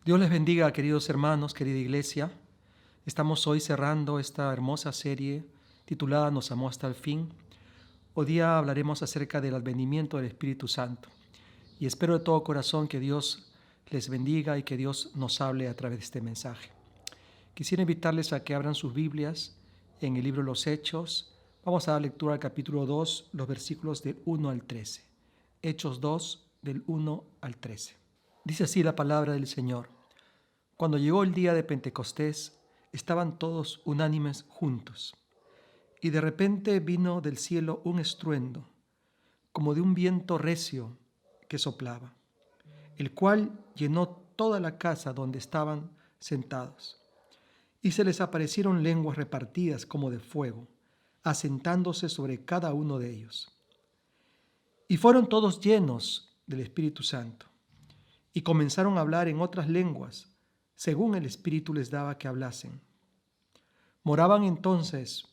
Dios les bendiga, queridos hermanos, querida iglesia. Estamos hoy cerrando esta hermosa serie titulada Nos amó hasta el fin. Hoy día hablaremos acerca del advenimiento del Espíritu Santo. Y espero de todo corazón que Dios les bendiga y que Dios nos hable a través de este mensaje. Quisiera invitarles a que abran sus Biblias en el libro de los Hechos. Vamos a dar lectura al capítulo 2, los versículos del 1 al 13. Hechos 2, del 1 al 13. Dice así la palabra del Señor. Cuando llegó el día de Pentecostés, estaban todos unánimes juntos. Y de repente vino del cielo un estruendo, como de un viento recio que soplaba, el cual llenó toda la casa donde estaban sentados. Y se les aparecieron lenguas repartidas como de fuego, asentándose sobre cada uno de ellos. Y fueron todos llenos del Espíritu Santo, y comenzaron a hablar en otras lenguas, según el Espíritu les daba que hablasen. Moraban entonces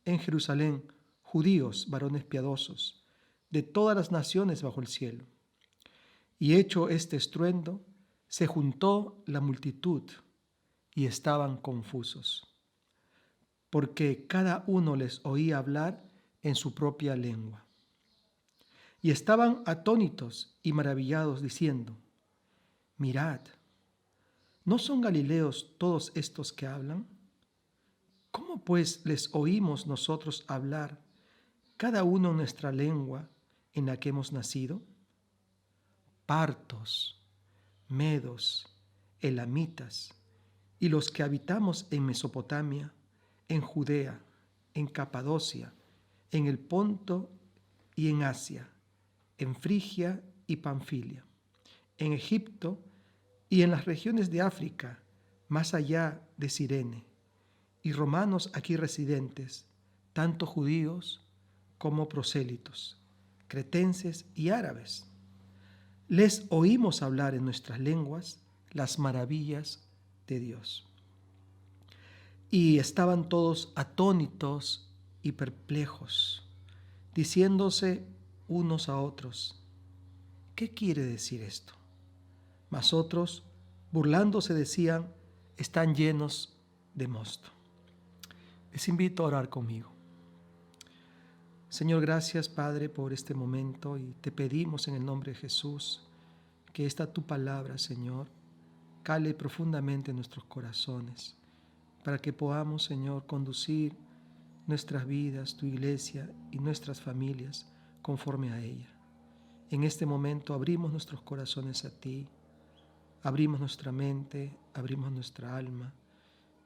en Jerusalén judíos, varones piadosos, de todas las naciones bajo el cielo. Y hecho este estruendo, se juntó la multitud y estaban confusos, porque cada uno les oía hablar en su propia lengua. Y estaban atónitos y maravillados, diciendo: Mirad, ¿no son galileos todos estos que hablan? ¿Cómo pues les oímos nosotros hablar, cada uno en nuestra lengua en la que hemos nacido? Partos, medos, elamitas, y los que habitamos en Mesopotamia, en Judea, en Capadocia, en el Ponto y en Asia, en Frigia y Panfilia, en Egipto y en las regiones de África, más allá de Cirene, y romanos aquí residentes, tanto judíos como prosélitos, cretenses y árabes. Les oímos hablar en nuestras lenguas las maravillas de Dios. Y estaban todos atónitos y perplejos, diciéndose unos a otros: ¿qué quiere decir esto? Mas otros, burlándose, decían: están llenos de mosto. Les invito a orar conmigo. Señor, gracias, Padre, por este momento, y te pedimos en el nombre de Jesús que esta tu palabra, Señor, cale profundamente en nuestros corazones, para que podamos, Señor, conducir nuestras vidas, tu iglesia y nuestras familias conforme a ella. En este momento abrimos nuestros corazones a ti, abrimos nuestra mente, abrimos nuestra alma,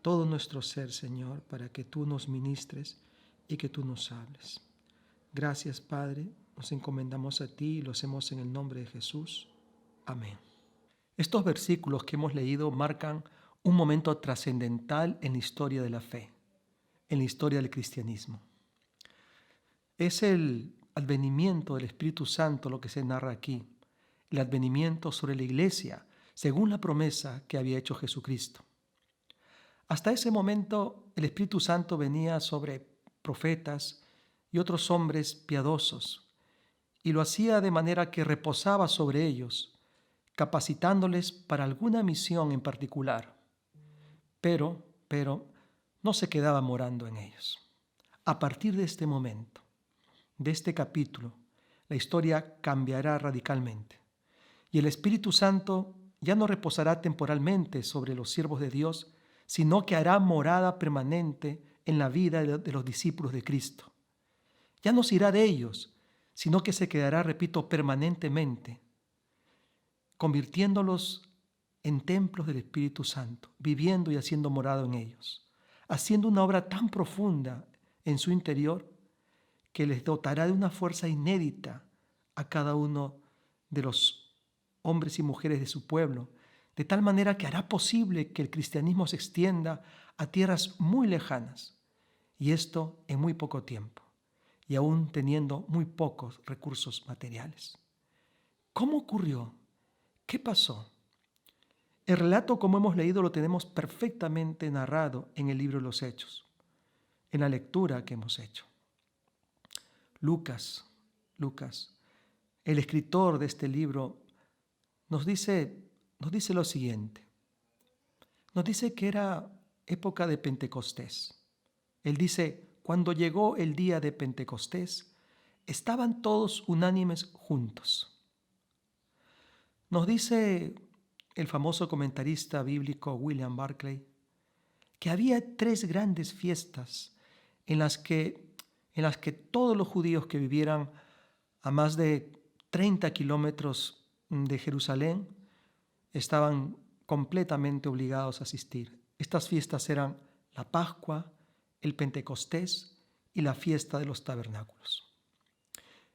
todo nuestro ser, Señor, para que tú nos ministres y que tú nos hables. Gracias, Padre, nos encomendamos a ti y lo hacemos en el nombre de Jesús. Amén. Estos versículos que hemos leído marcan un momento trascendental en la historia de la fe, en la historia del cristianismo. Es el advenimiento del Espíritu Santo lo que se narra aquí, el advenimiento sobre la iglesia, según la promesa que había hecho Jesucristo. Hasta ese momento el Espíritu Santo venía sobre profetas y otros hombres piadosos, y lo hacía de manera que reposaba sobre ellos, capacitándoles para alguna misión en particular. Pero no se quedaba morando en ellos. A partir de este momento, de este capítulo, la historia cambiará radicalmente, y el Espíritu Santo ya no reposará temporalmente sobre los siervos de Dios, sino que hará morada permanente en la vida de los discípulos de Cristo. Ya no se irá de ellos, sino que se quedará, repito, permanentemente, convirtiéndolos en templos del Espíritu Santo, viviendo y haciendo morado en ellos, haciendo una obra tan profunda en su interior que les dotará de una fuerza inédita a cada uno de los hombres y mujeres de su pueblo, de tal manera que hará posible que el cristianismo se extienda a tierras muy lejanas, y esto en muy poco tiempo, y aún teniendo muy pocos recursos materiales. ¿Cómo ocurrió? ¿Qué pasó? El relato, como hemos leído, lo tenemos perfectamente narrado en el libro de los Hechos, en la lectura que hemos hecho. Lucas, el escritor de este libro, nos dice lo siguiente. nos dice que era época de Pentecostés. Él dice, cuando llegó el día de Pentecostés, estaban todos unánimes juntos. Nos dice el famoso comentarista bíblico William Barclay que había tres grandes fiestas en las que todos los judíos que vivieran a más de 30 kilómetros de Jerusalén estaban completamente obligados a asistir. Estas fiestas eran la Pascua, el Pentecostés y la fiesta de los tabernáculos.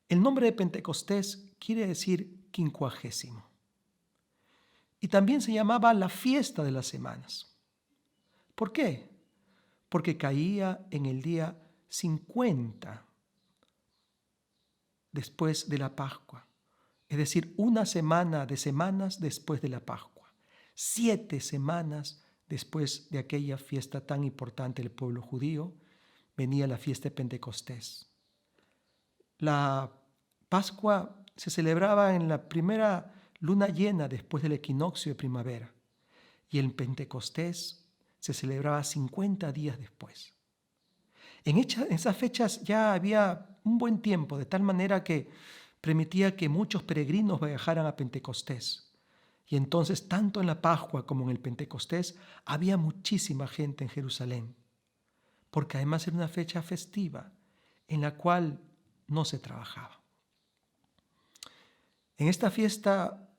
El nombre de Pentecostés quiere decir quincuagésimo. Y también se llamaba la fiesta de las semanas. ¿Por qué? Porque caía en el día 50 después de la Pascua, es decir, una semana de semanas después de la Pascua, 7 semanas después de aquella fiesta tan importante del pueblo judío, venía la fiesta de Pentecostés. La Pascua se celebraba en la primera luna llena después del equinoccio de primavera y el Pentecostés se celebraba 50 días después. En esas fechas ya había un buen tiempo, de tal manera que permitía que muchos peregrinos viajaran a Pentecostés. Y entonces, tanto en la Pascua como en el Pentecostés, había muchísima gente en Jerusalén, porque además era una fecha festiva en la cual no se trabajaba. En esta fiesta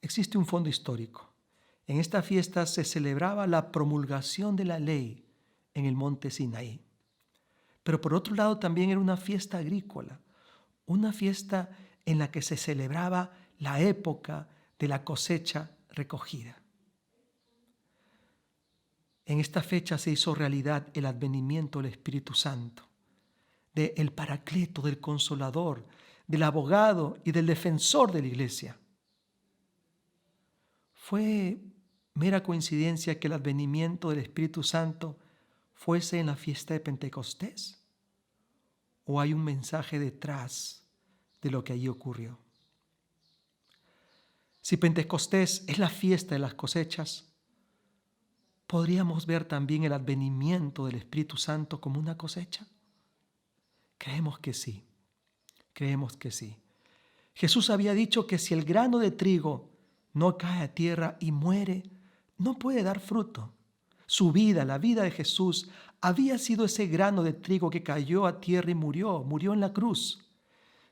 existe un fondo histórico. En esta fiesta se celebraba la promulgación de la ley en el monte Sinaí. Pero por otro lado también era una fiesta agrícola, una fiesta en la que se celebraba la época de la cosecha recogida. En esta fecha se hizo realidad el advenimiento del Espíritu Santo, del Paracleto, del Consolador, del abogado y del defensor de la iglesia. Fue mera coincidencia que el advenimiento del Espíritu Santo fuese en la fiesta de Pentecostés, ¿o hay un mensaje detrás de lo que allí ocurrió? Si Pentecostés es la fiesta de las cosechas, ¿podríamos ver también el advenimiento del Espíritu Santo como una cosecha? Creemos que sí, creemos que sí. Jesús había dicho que si el grano de trigo no cae a tierra y muere, no puede dar fruto. Su vida, la vida de Jesús, había sido ese grano de trigo que cayó a tierra y murió en la cruz.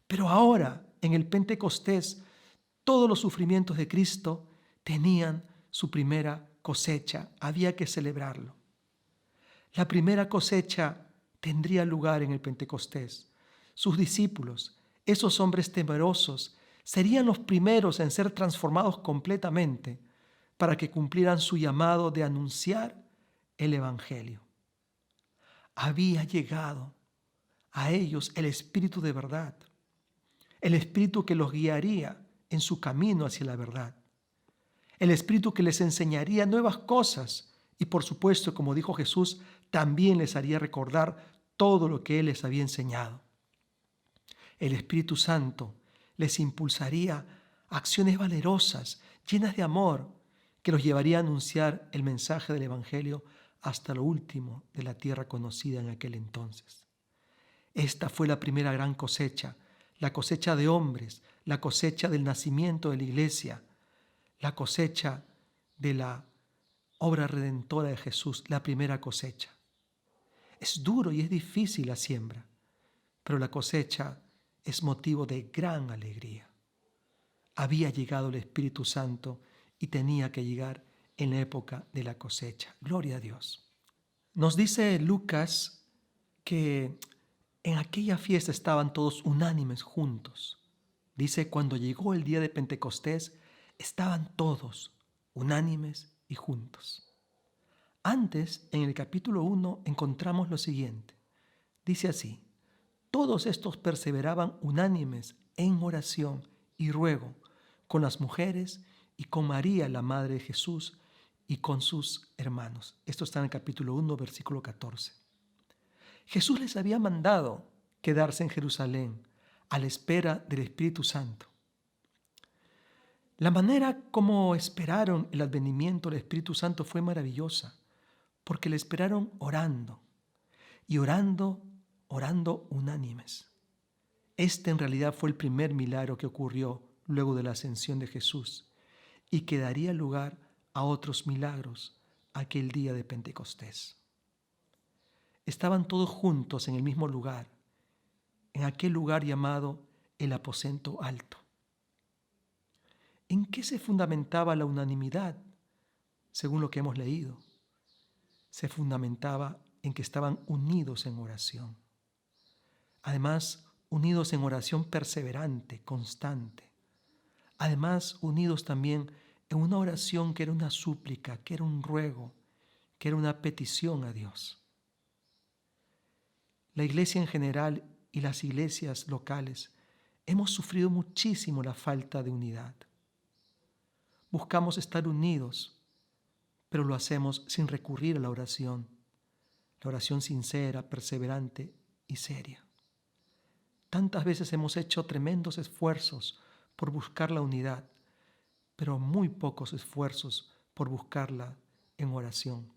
Pero ahora, en el Pentecostés, todos los sufrimientos de Cristo tenían su primera cosecha, había que celebrarlo. La primera cosecha tendría lugar en el Pentecostés. Sus discípulos, esos hombres temerosos, serían los primeros en ser transformados completamente para que cumplieran su llamado de anunciar el Evangelio. Había llegado a ellos el Espíritu de verdad, el Espíritu que los guiaría en su camino hacia la verdad, el Espíritu que les enseñaría nuevas cosas y, por supuesto, como dijo Jesús, también les haría recordar todo lo que Él les había enseñado. El Espíritu Santo les impulsaría acciones valerosas, llenas de amor, que los llevaría a anunciar el mensaje del Evangelio hasta lo último de la tierra conocida en aquel entonces. Esta fue la primera gran cosecha, la cosecha de hombres, la cosecha del nacimiento de la iglesia, la cosecha de la obra redentora de Jesús, la primera cosecha. Es duro y es difícil la siembra, pero la cosecha es motivo de gran alegría. Había llegado el Espíritu Santo y tenía que llegar en la época de la cosecha. Gloria a Dios. Nos dice Lucas que en aquella fiesta estaban todos unánimes juntos. Dice, cuando llegó el día de Pentecostés, estaban todos unánimes y juntos. Antes, en el capítulo 1, encontramos lo siguiente. Dice así, todos estos perseveraban unánimes en oración y ruego con las mujeres y con María, la madre de Jesús, y con sus hermanos. Esto está en el capítulo 1, versículo 14. Jesús les había mandado quedarse en Jerusalén a la espera del Espíritu Santo. La manera como esperaron el advenimiento del Espíritu Santo fue maravillosa, porque le esperaron orando y orando unánimes. Este en realidad fue el primer milagro que ocurrió luego de la ascensión de Jesús y que daría lugar a otros milagros aquel día de Pentecostés. Estaban todos juntos en el mismo lugar, en aquel lugar llamado el aposento alto. ¿En qué se fundamentaba la unanimidad? Según lo que hemos leído, se fundamentaba en que estaban unidos en oración. Además, unidos en oración perseverante, constante. Además, unidos también en una oración que era una súplica, que era un ruego, que era una petición a Dios. La iglesia en general y las iglesias locales hemos sufrido muchísimo la falta de unidad. Buscamos estar unidos, pero lo hacemos sin recurrir a la oración sincera, perseverante y seria. Tantas veces hemos hecho tremendos esfuerzos por buscar la unidad, pero muy pocos esfuerzos por buscarla en oración.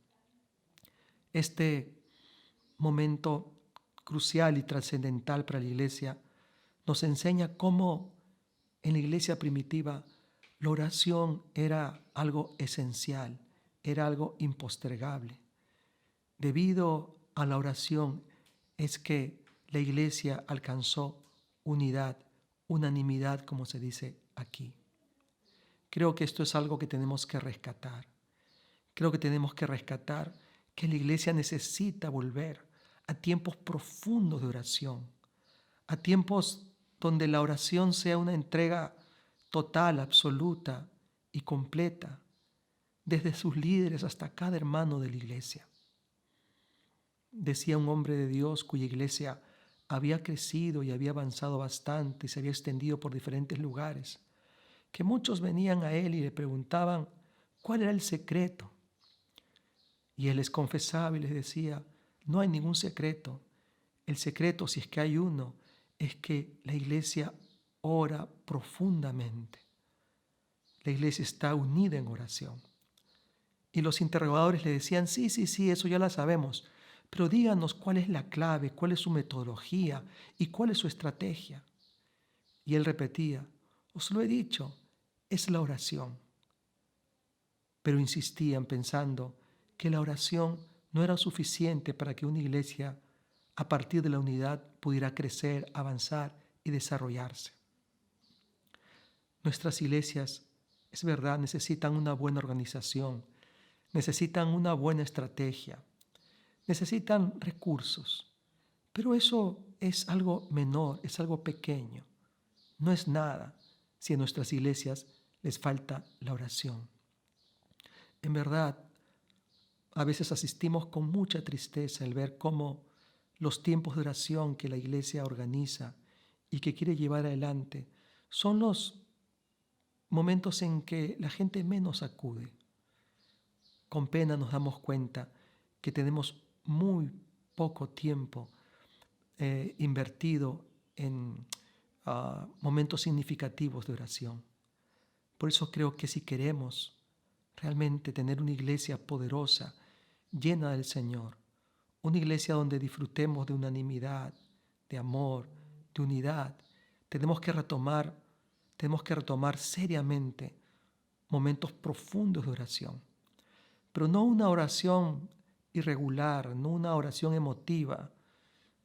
Este momento crucial y trascendental para la iglesia nos enseña cómo en la iglesia primitiva la oración era algo esencial, era algo impostergable. Debido a la oración es que la iglesia alcanzó unidad, unanimidad, como se dice aquí. Creo que esto es algo que tenemos que rescatar. Creo que tenemos que rescatar que la iglesia necesita volver a tiempos profundos de oración, a tiempos donde la oración sea una entrega total, absoluta y completa, desde sus líderes hasta cada hermano de la iglesia. Decía un hombre de Dios cuya iglesia había crecido y había avanzado bastante y se había extendido por diferentes lugares, que muchos venían a él y le preguntaban cuál era el secreto. Y él les confesaba y les decía, no hay ningún secreto. El secreto, si es que hay uno, es que la iglesia ora profundamente. La iglesia está unida en oración. Y los interrogadores le decían, sí, eso ya la sabemos, pero díganos cuál es la clave, cuál es su metodología y cuál es su estrategia. Y él repetía, os lo he dicho, es la oración. Pero insistían pensando que la oración no era suficiente para que una iglesia, a partir de la unidad, pudiera crecer, avanzar y desarrollarse. Nuestras iglesias, es verdad, necesitan una buena organización, necesitan una buena estrategia, necesitan recursos, pero eso es algo menor, es algo pequeño. No es nada si en nuestras iglesias les falta la oración. En verdad, a veces asistimos con mucha tristeza al ver cómo los tiempos de oración que la iglesia organiza y que quiere llevar adelante son los momentos en que la gente menos acude. Con pena nos damos cuenta que tenemos muy poco tiempo invertido en momentos significativos de oración. Por eso creo que si queremos realmente tener una iglesia poderosa, llena del Señor, una iglesia donde disfrutemos de unanimidad, de amor, de unidad, tenemos que retomar seriamente momentos profundos de oración. Pero no una oración irregular, no una oración emotiva,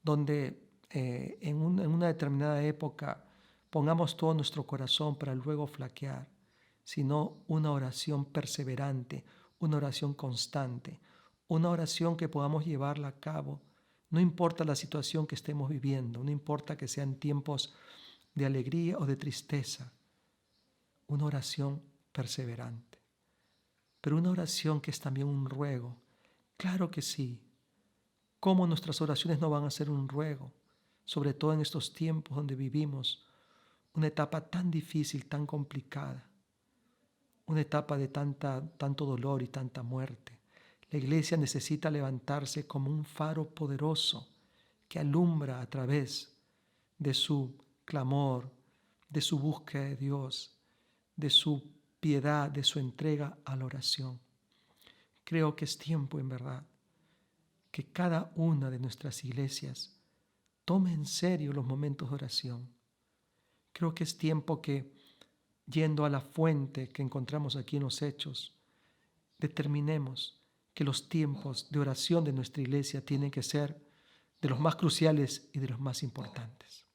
donde en una determinada época pongamos todo nuestro corazón para luego flaquear, sino una oración perseverante, una oración constante, una oración que podamos llevarla a cabo. No importa la situación que estemos viviendo, no importa que sean tiempos de alegría o de tristeza, una oración perseverante. Pero una oración que es también un ruego, claro que sí. ¿Cómo nuestras oraciones no van a ser un ruego? Sobre todo en estos tiempos donde vivimos una etapa tan difícil, tan complicada, una etapa de tanto dolor y tanta muerte. La iglesia necesita levantarse como un faro poderoso que alumbra a través de su clamor, de su búsqueda de Dios, de su piedad, de su entrega a la oración. Creo que es tiempo, en verdad, que cada una de nuestras iglesias tome en serio los momentos de oración. Creo que es tiempo que, yendo a la fuente que encontramos aquí en los Hechos, determinemos que los tiempos de oración de nuestra iglesia tienen que ser de los más cruciales y de los más importantes.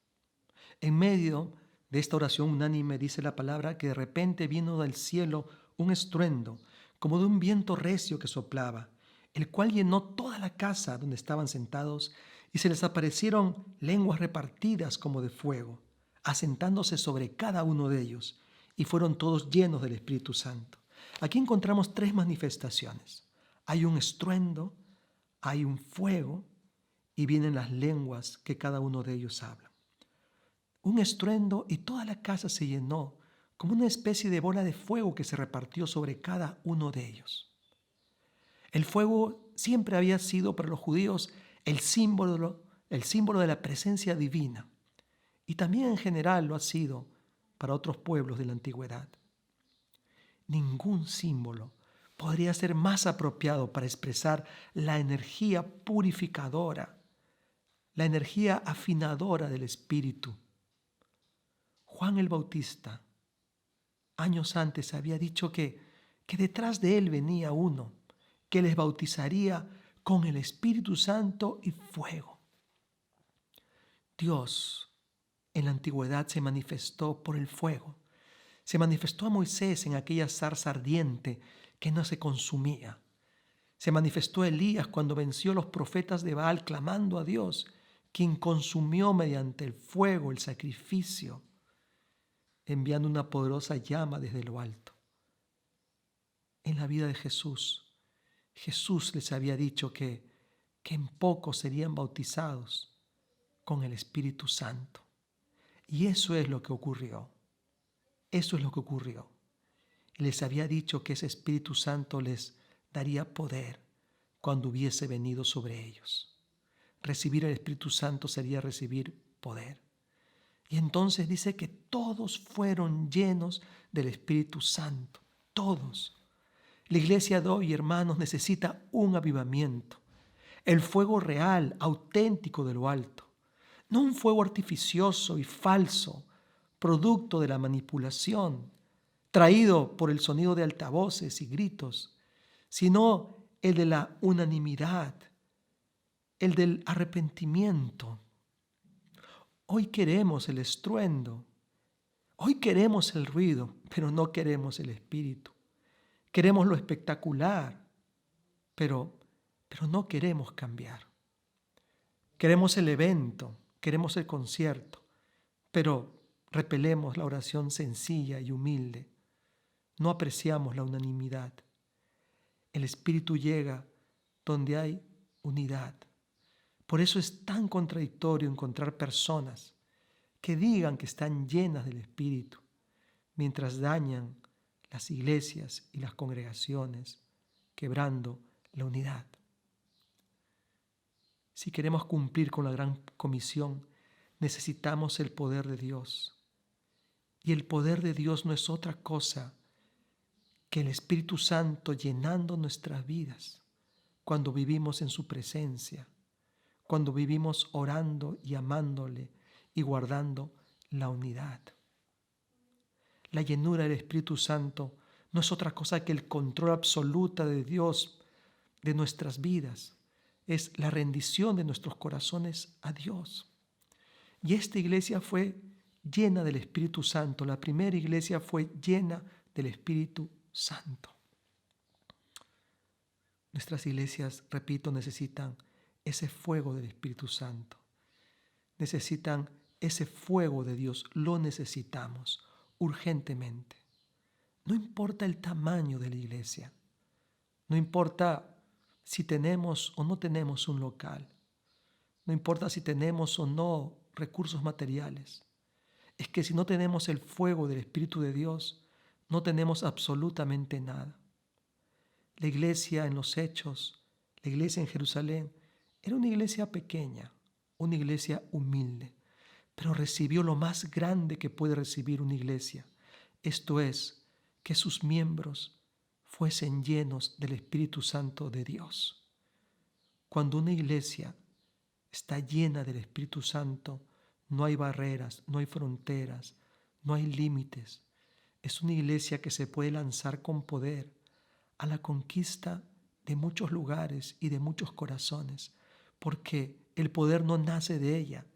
En medio de esta oración unánime dice la palabra que de repente vino del cielo un estruendo, como de un viento recio que soplaba, el cual llenó toda la casa donde estaban sentados, y se les aparecieron lenguas repartidas como de fuego, asentándose sobre cada uno de ellos, y fueron todos llenos del Espíritu Santo. Aquí encontramos tres manifestaciones. Hay un estruendo, hay un fuego, y vienen las lenguas que cada uno de ellos habla. Un estruendo y toda la casa se llenó como una especie de bola de fuego que se repartió sobre cada uno de ellos. El fuego siempre había sido para los judíos el símbolo de la presencia divina, y también en general lo ha sido para otros pueblos de la antigüedad. Ningún símbolo podría ser más apropiado para expresar la energía purificadora, la energía afinadora del Espíritu. Juan el Bautista, años antes, había dicho que detrás de él venía uno que les bautizaría con el Espíritu Santo y fuego. Dios en la antigüedad se manifestó por el fuego. Se manifestó a Moisés en aquella zarza ardiente que no se consumía. Se manifestó a Elías cuando venció a los profetas de Baal clamando a Dios, quien consumió mediante el fuego el sacrificio, enviando una poderosa llama desde lo alto. En la vida de Jesús les había dicho que en poco serían bautizados con el Espíritu Santo. Y eso es lo que ocurrió. Eso es lo que ocurrió. Y les había dicho que ese Espíritu Santo les daría poder cuando hubiese venido sobre ellos. Recibir el Espíritu Santo sería recibir poder. Y entonces dice que todos fueron llenos del Espíritu Santo. Todos. La iglesia de hoy, hermanos, necesita un avivamiento. El fuego real, auténtico de lo alto. No un fuego artificioso y falso, producto de la manipulación, traído por el sonido de altavoces y gritos, sino el de la unanimidad, el del arrepentimiento. Hoy queremos el estruendo, hoy queremos el ruido, pero no queremos el Espíritu. Queremos lo espectacular, pero no queremos cambiar. Queremos el evento, queremos el concierto, pero repelemos la oración sencilla y humilde. No apreciamos la unanimidad. El Espíritu llega donde hay unidad. Por eso es tan contradictorio encontrar personas que digan que están llenas del Espíritu, mientras dañan las iglesias y las congregaciones, quebrando la unidad. Si queremos cumplir con la gran comisión, necesitamos el poder de Dios. Y el poder de Dios no es otra cosa que el Espíritu Santo llenando nuestras vidas cuando vivimos en su presencia, cuando vivimos orando y amándole y guardando la unidad. La llenura del Espíritu Santo no es otra cosa que el control absoluto de Dios de nuestras vidas. Es la rendición de nuestros corazones a Dios. Y esta iglesia fue llena del Espíritu Santo. La primera iglesia fue llena del Espíritu Santo. Nuestras iglesias, repito, necesitan ese fuego del Espíritu Santo. Necesitan ese fuego de Dios. Lo necesitamos urgentemente. No importa el tamaño de la iglesia. No importa si tenemos o no tenemos un local. No importa si tenemos o no recursos materiales. Es que si no tenemos el fuego del Espíritu de Dios, no tenemos absolutamente nada. La iglesia en los Hechos, la iglesia en Jerusalén, era una iglesia pequeña, una iglesia humilde, pero recibió lo más grande que puede recibir una iglesia, esto es, que sus miembros fuesen llenos del Espíritu Santo de Dios. Cuando una iglesia está llena del Espíritu Santo, no hay barreras, no hay fronteras, no hay límites. Es una iglesia que se puede lanzar con poder a la conquista de muchos lugares y de muchos corazones, porque el poder no nace de ella,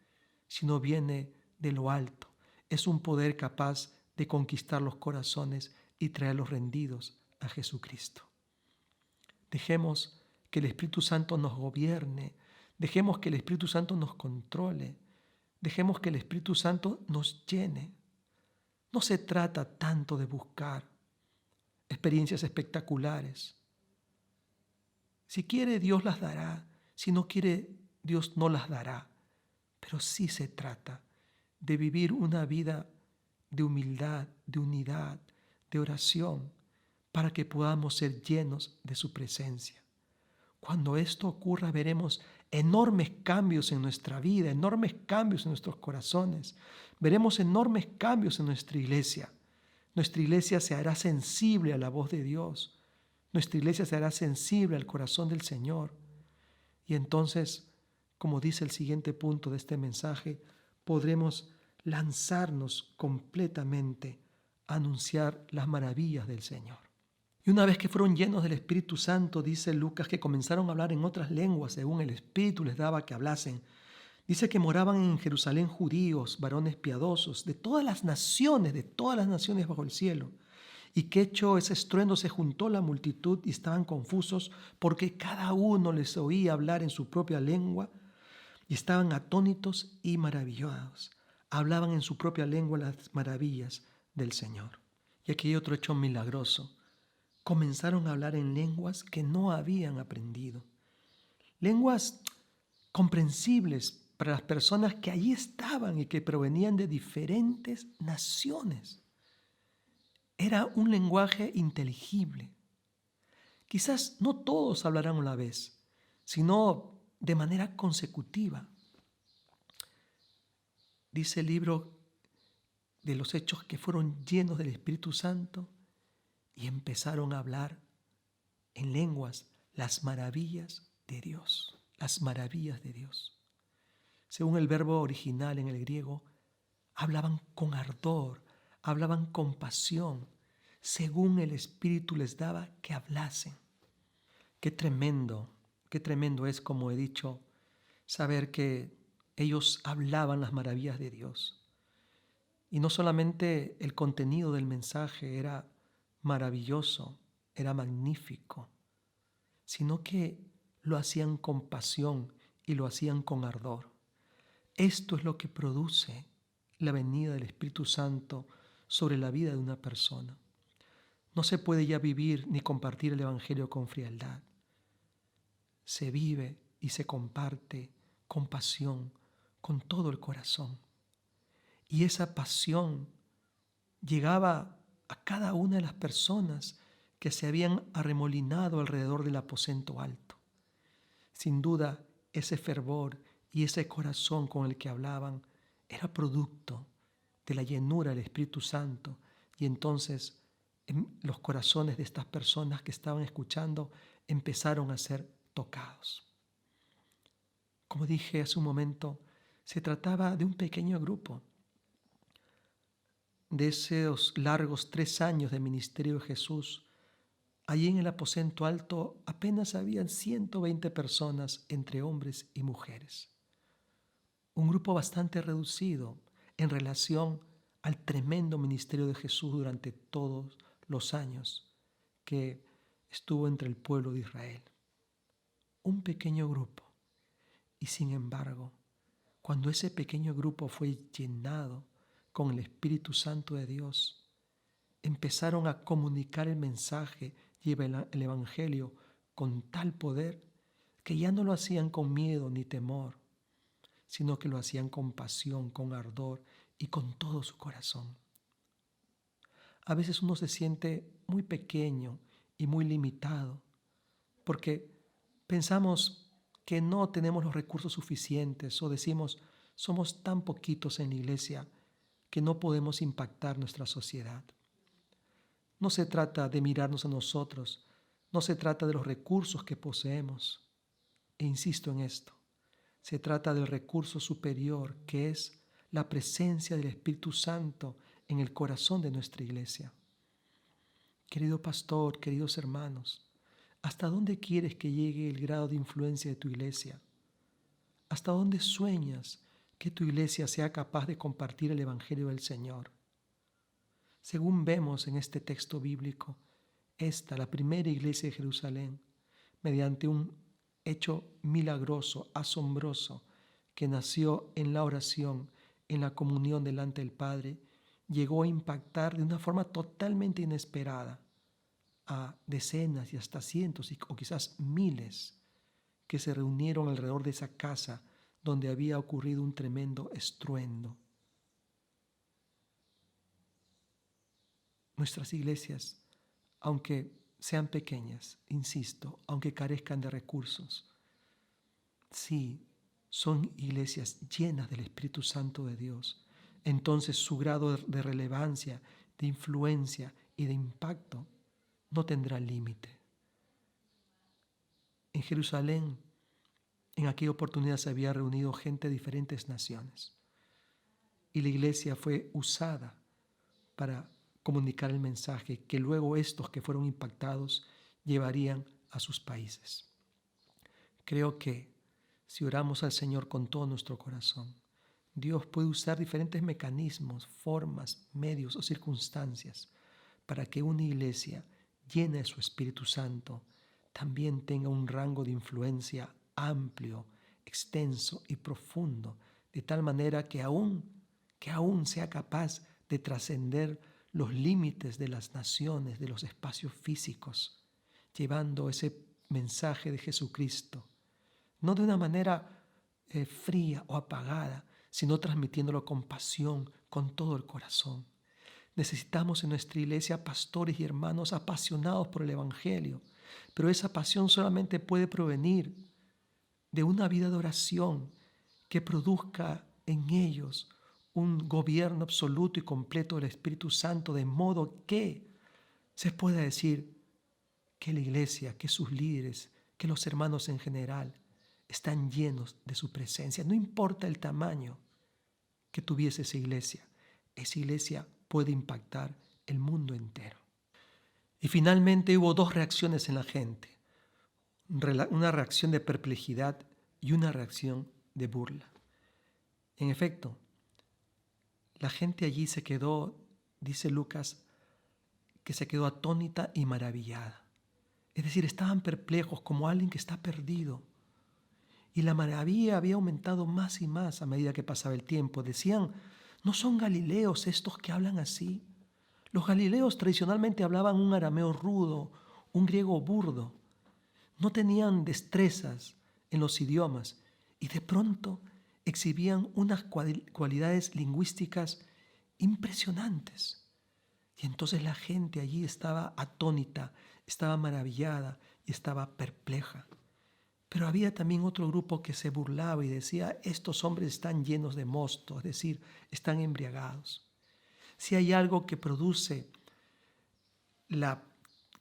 sino viene de lo alto. Es un poder capaz de conquistar los corazones y traerlos rendidos a Jesucristo. Dejemos que el Espíritu Santo nos gobierne, dejemos que el Espíritu Santo nos controle, dejemos que el Espíritu Santo nos llene. No se trata tanto de buscar experiencias espectaculares. Si quiere, Dios las dará. Si no quiere, Dios no las dará. Pero sí se trata de vivir una vida de humildad, de unidad, de oración, para que podamos ser llenos de su presencia. Cuando esto ocurra, veremos enormes cambios en nuestra vida, enormes cambios en nuestros corazones. Veremos enormes cambios en nuestra iglesia. Nuestra iglesia se hará sensible a la voz de Dios. Nuestra iglesia se hará sensible al corazón del Señor. Y entonces, como dice el siguiente punto de este mensaje, podremos lanzarnos completamente a anunciar las maravillas del Señor. Y una vez que fueron llenos del Espíritu Santo, dice Lucas, que comenzaron a hablar en otras lenguas según el Espíritu les daba que hablasen. Dice que moraban en Jerusalén judíos, varones piadosos, de todas las naciones bajo el cielo. Y que hecho ese estruendo se juntó la multitud y estaban confusos porque cada uno les oía hablar en su propia lengua y estaban atónitos y maravillados. Hablaban en su propia lengua las maravillas del Señor. Y aquí hay otro hecho milagroso. Comenzaron a hablar en lenguas que no habían aprendido. Lenguas comprensibles para las personas que allí estaban y que provenían de diferentes naciones. Era un lenguaje inteligible. Quizás no todos hablarán a la vez, sino de manera consecutiva. Dice el libro de los Hechos que fueron llenos del Espíritu Santo y empezaron a hablar en lenguas las maravillas de Dios, las maravillas de Dios. Según el verbo original en el griego, hablaban con ardor, hablaban con pasión, según el Espíritu les daba que hablasen. Qué tremendo es, como he dicho, saber que ellos hablaban las maravillas de Dios. Y no solamente el contenido del mensaje era maravilloso, era magnífico, sino que lo hacían con pasión y lo hacían con ardor. Esto es lo que produce la venida del Espíritu Santo sobre la vida de una persona. No se puede ya vivir ni compartir el Evangelio con frialdad. Se vive y se comparte con pasión, con todo el corazón. Y esa pasión llegaba a cada una de las personas que se habían arremolinado alrededor del aposento alto. Sin duda, ese fervor y ese corazón con el que hablaban era producto de la llenura del Espíritu Santo, y entonces los corazones de estas personas que estaban escuchando empezaron a ser tocados. Como dije hace un momento, se trataba de un pequeño grupo. De esos largos 3 años de ministerio de Jesús, allí en el aposento alto apenas habían 120 personas entre hombres y mujeres. Un grupo bastante reducido en relación al tremendo ministerio de Jesús durante todos los años que estuvo entre el pueblo de Israel. Un pequeño grupo. Y sin embargo, cuando ese pequeño grupo fue llenado con el Espíritu Santo de Dios, empezaron a comunicar el mensaje y el Evangelio con tal poder que ya no lo hacían con miedo ni temor, sino que lo hacían con pasión, con ardor y con todo su corazón. A veces uno se siente muy pequeño y muy limitado porque pensamos que no tenemos los recursos suficientes o decimos somos tan poquitos en la iglesia que no podemos impactar nuestra sociedad. No se trata de mirarnos a nosotros, no se trata de los recursos que poseemos. E insisto en esto, se trata del recurso superior que es la presencia del Espíritu Santo en el corazón de nuestra iglesia. Querido pastor, queridos hermanos, ¿hasta dónde quieres que llegue el grado de influencia de tu iglesia? ¿Hasta dónde sueñas que tu iglesia sea capaz de compartir el Evangelio del Señor? Según vemos en este texto bíblico, la primera iglesia de Jerusalén, mediante un hecho milagroso, asombroso, que nació en la oración, en la comunión delante del Padre, llegó a impactar de una forma totalmente inesperada a decenas y hasta cientos o quizás miles que se reunieron alrededor de esa casa donde había ocurrido un tremendo estruendo. Nuestras iglesias, aunque sean pequeñas, insisto, aunque carezcan de recursos, sí, son iglesias llenas del Espíritu Santo de Dios. Entonces su grado de relevancia, de influencia y de impacto no tendrá límite. En Jerusalén, en aquella oportunidad se había reunido gente de diferentes naciones y la iglesia fue usada para comunicar el mensaje que luego estos que fueron impactados llevarían a sus países. Creo que si oramos al Señor con todo nuestro corazón, Dios puede usar diferentes mecanismos, formas, medios o circunstancias para que una iglesia llena de su Espíritu Santo también tenga un rango de influencia amplio, extenso y profundo, de tal manera que aún sea capaz de trascender los límites de las naciones, de los espacios físicos, llevando ese mensaje de Jesucristo, no de una manera fría o apagada, sino transmitiéndolo con pasión, con todo el corazón. Necesitamos en nuestra iglesia pastores y hermanos apasionados por el Evangelio, pero esa pasión solamente puede provenir de una vida de oración que produzca en ellos un gobierno absoluto y completo del Espíritu Santo, de modo que se pueda decir que la iglesia, que sus líderes, que los hermanos en general están llenos de su presencia. No importa el tamaño que tuviese esa iglesia puede impactar el mundo entero. Y finalmente hubo dos reacciones en la gente, una reacción de perplejidad y una reacción de burla. En efecto, la gente allí se quedó, dice Lucas, que se quedó atónita y maravillada. Es decir, estaban perplejos como alguien que está perdido. Y la maravilla había aumentado más y más a medida que pasaba el tiempo. Decían, ¿no son galileos estos que hablan así? Los galileos tradicionalmente hablaban un arameo rudo, un griego burdo. No tenían destrezas en los idiomas y de pronto exhibían unas cualidades lingüísticas impresionantes. Y entonces la gente allí estaba atónita, estaba maravillada y estaba perpleja. Pero había también otro grupo que se burlaba y decía, estos hombres están llenos de mosto, es decir, están embriagados. Si hay algo que produce la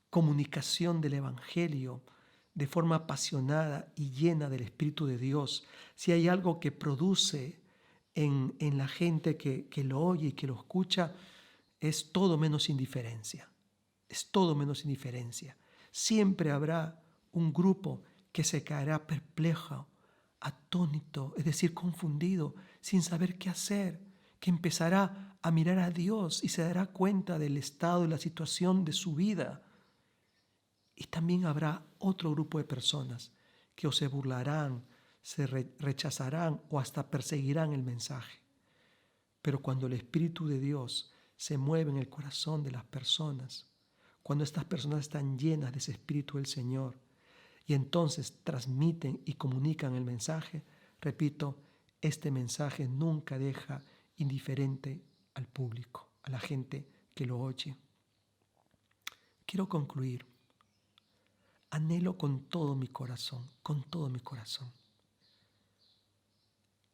comunicación del Evangelio de forma apasionada y llena del Espíritu de Dios, si hay algo que produce en la gente que lo oye y que lo escucha, es todo menos indiferencia. Es todo menos indiferencia. Siempre habrá un grupo que se caerá perplejo, atónito, es decir, confundido, sin saber qué hacer, que empezará a mirar a Dios y se dará cuenta del estado y la situación de su vida. Y también habrá otro grupo de personas que o se burlarán, se rechazarán o hasta perseguirán el mensaje. Pero cuando el Espíritu de Dios se mueve en el corazón de las personas, cuando estas personas están llenas de ese Espíritu del Señor y entonces transmiten y comunican el mensaje, repito, este mensaje nunca deja indiferente al público, a la gente que lo oye. Quiero concluir. Anhelo con todo mi corazón,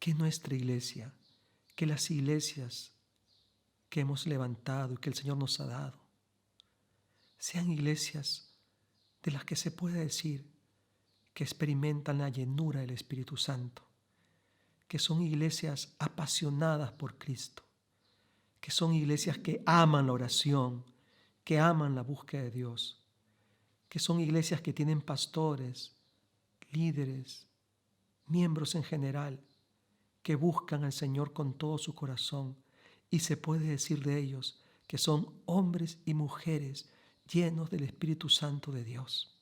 que nuestra iglesia, que las iglesias que hemos levantado y que el Señor nos ha dado, sean iglesias de las que se puede decir que experimentan la llenura del Espíritu Santo, que son iglesias apasionadas por Cristo, que son iglesias que aman la oración, que aman la búsqueda de Dios, que son iglesias que tienen pastores, líderes, miembros en general, que buscan al Señor con todo su corazón, y se puede decir de ellos que son hombres y mujeres llenos del Espíritu Santo de Dios.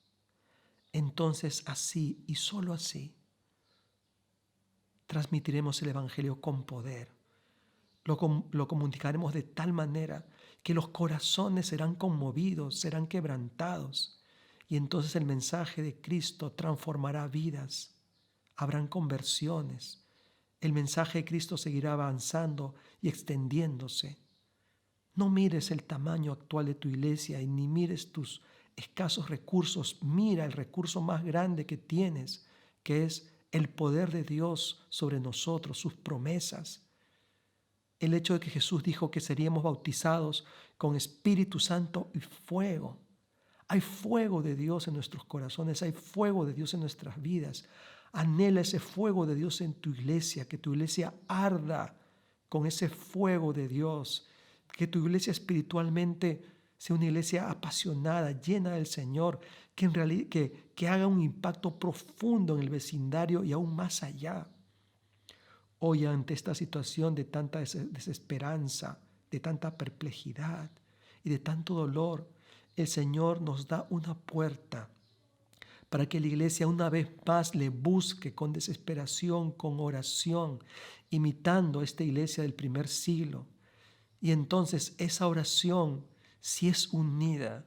Entonces así y solo así transmitiremos el Evangelio con poder. Lo comunicaremos de tal manera que los corazones serán conmovidos, serán quebrantados, y entonces el mensaje de Cristo transformará vidas. Habrán conversiones. El mensaje de Cristo seguirá avanzando y extendiéndose. No mires el tamaño actual de tu iglesia y ni mires tus escasos recursos. Mira el recurso más grande que tienes, que es el poder de Dios sobre nosotros, sus promesas. El hecho de que Jesús dijo que seríamos bautizados con Espíritu Santo y fuego. Hay fuego de Dios en nuestros corazones, hay fuego de Dios en nuestras vidas. Anhela ese fuego de Dios en tu iglesia, que tu iglesia arda con ese fuego de Dios, que tu iglesia espiritualmente sea una iglesia apasionada, llena del Señor, que haga un impacto profundo en el vecindario y aún más allá. Hoy, ante esta situación de tanta desesperanza, de tanta perplejidad y de tanto dolor, el Señor nos da una puerta para que la iglesia una vez más le busque con desesperación, con oración, imitando esta iglesia del primer siglo. Y entonces esa oración, si es unida,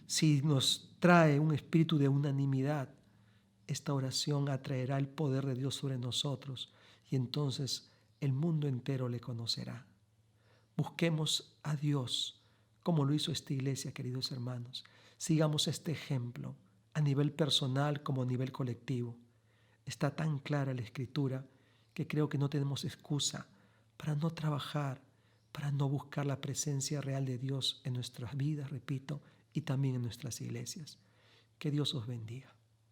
si nos trae un espíritu de unanimidad, esta oración atraerá el poder de Dios sobre nosotros y entonces el mundo entero le conocerá. Busquemos a Dios como lo hizo esta iglesia, queridos hermanos. Sigamos este ejemplo a nivel personal como a nivel colectivo. Está tan clara la Escritura que creo que no tenemos excusa para no trabajar, para no buscar la presencia real de Dios en nuestras vidas, repito, y también en nuestras iglesias. Que Dios os bendiga.